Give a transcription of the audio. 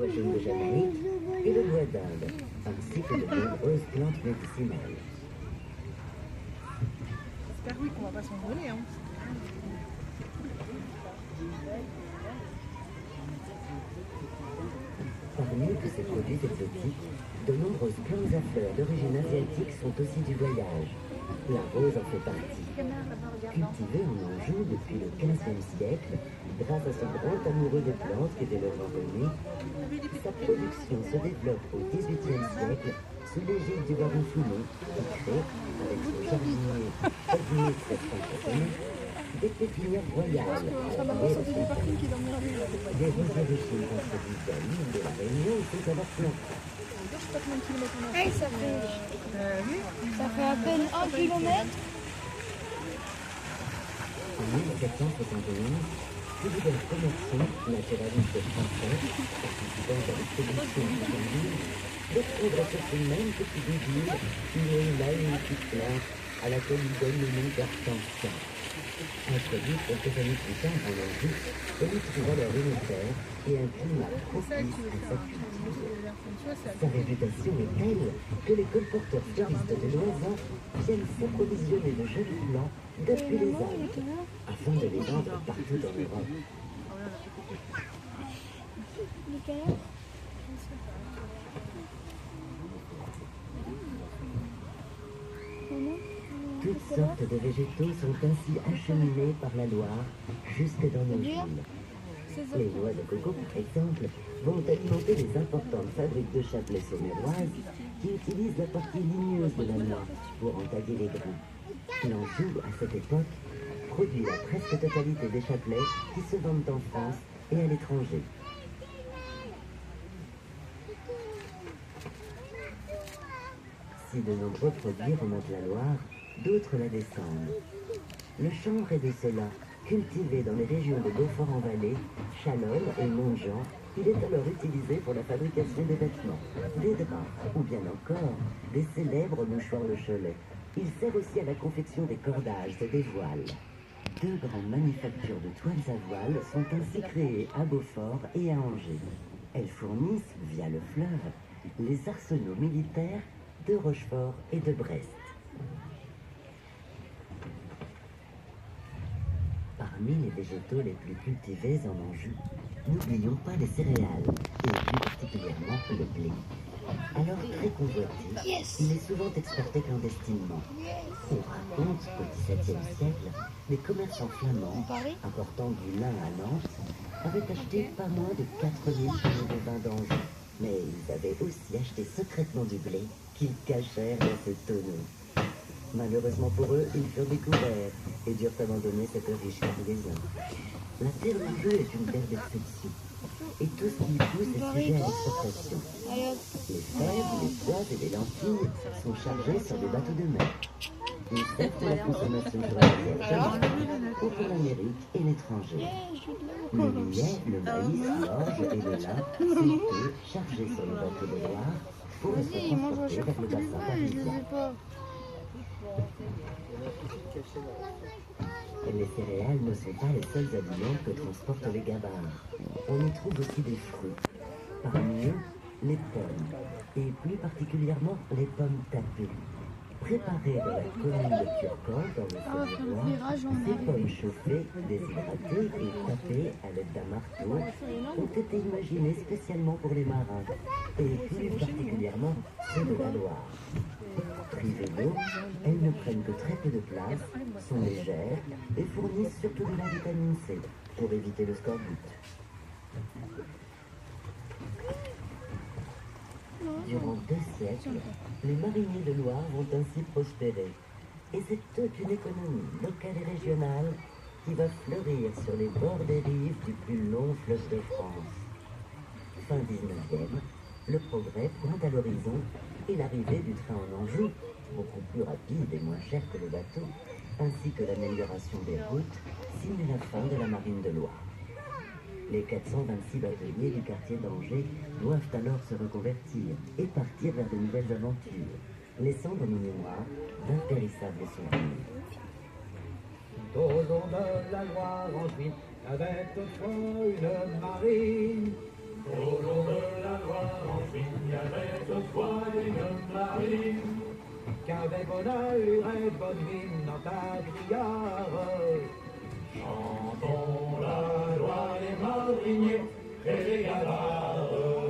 jaune de Jamaïque et le bois d'Inde, ainsi que de nombreuses plantes médicinales. J'espère oui qu'on va pas s'envoler. Hein. Parmi tous ces produits exotiques, de nombreuses plantes à fleurs d'origine asiatique sont aussi du voyage. La rose en fait partie. Cultivée en Anjou depuis le XVe siècle, grâce à ce grand amoureux des plantes qui était le randonnée, sa production se développe au XVIIIe siècle sous l'égide du baron Foulon, qui crée, avec son jardinier Edmé Creston, des pépinières royales, des rosiers de Chine introduits à l'île de la Réunion sont alors plantés. Hey, ça fait à peine 1 kilomètre. En 1771, Philibert Commerson, naturaliste français, participant à l'expédition du Cambodge, découvre sur ce même petit ville une magnifique plante à laquelle il donne le nom d'hortensia. Introduite quelques années plus tard en Anjou, elle y trouve alors une terre et un climat propice à sa culture. Sa réputation est telle que les colporteurs fleuristes de l'Oisin viennent s'approvisionner de jolis plants depuis les Alpes, afin de les vendre partout en Europe. Toutes sortes de végétaux sont ainsi acheminés par la Loire jusque dans nos villes. Les noix de coco, par exemple, vont alimenter les importantes fabriques de chapelets saumuroises qui utilisent la partie ligneuse de la noix pour entailler les grains. L'Anjou, à cette époque, produit la presque totalité des chapelets qui se vendent en France et à l'étranger. Si de nombreux produits remontent la Loire, d'autres la descendent. Le chanvre est de cela. Cultivé dans les régions de Beaufort-en-Vallée, Chalonne et Montjean, il est alors utilisé pour la fabrication des vêtements, des draps ou bien encore des célèbres mouchoirs de Cholet. Il sert aussi à la confection des cordages et des voiles. 2 grandes manufactures de toiles à voiles sont ainsi créées à Beaufort et à Angers. Elles fournissent, via le fleuve, les arsenaux militaires de Rochefort et de Brest. Parmi les végétaux les plus cultivés en Anjou, n'oublions pas les céréales, et plus particulièrement le blé. Alors très convoité, il est souvent exporté clandestinement. On raconte qu'au XVIIe siècle, les commerçants flamands, apportant du lin à Nantes, avaient acheté pas moins de 4000 tonnes de vin d'Anjou. Mais ils avaient aussi acheté secrètement du blé qu'ils cachèrent dans ce tonneau. Malheureusement pour eux, ils furent découverts et durent abandonner cette riche cargaison. La terre d'Anjou est une terre d'exception, et tout ce qui y pousse est sujet à l'exportation. Les fèves, les pois et les lentilles sont chargés sur des bateaux de mer. Ils servent à la consommation sur la terre ou pour l'Amérique et l'étranger. Le millet, le maïs, l'orge et le lin sont eux chargés sur les bateaux de Loire pour être transportés vers le bassin parisien. Les céréales ne sont pas les seuls aliments que transportent les gabarres. On y trouve aussi des fruits. Parmi eux, les pommes, et plus particulièrement les pommes tapées. Préparées dans la commune de Turcan, dans le Saône-et-Loire, ces pommes chauffées, déshydratées et tapées à l'aide d'un marteau ont été imaginées spécialement pour les marins, et plus particulièrement ceux de la Loire. Privées d'eau, elles ne prennent que très peu de place, sont légères et fournissent surtout de la vitamine C pour éviter le scorbut. Durant 2 siècles, les mariniers de Loire vont ainsi prospérer. Et c'est toute une économie locale et régionale qui va fleurir sur les bords des rives du plus long fleuve de France. Fin 19e, le progrès pointe à l'horizon et l'arrivée du train en Anjou, beaucoup plus rapide et moins cher que le bateau, ainsi que l'amélioration des routes, signent la fin de la marine de Loire. Les 426 bateliers du quartier d'Angers doivent alors se reconvertir et partir vers de nouvelles aventures, laissant dans nos mémoires d'impérissables souvenirs. Tout au long de la Loire ensuite, avec toi une marine. Tout au long de marine, qu'avec bonne allure et bonne mine dans ta billard. Chantons la loi des mariniers et des gabarres.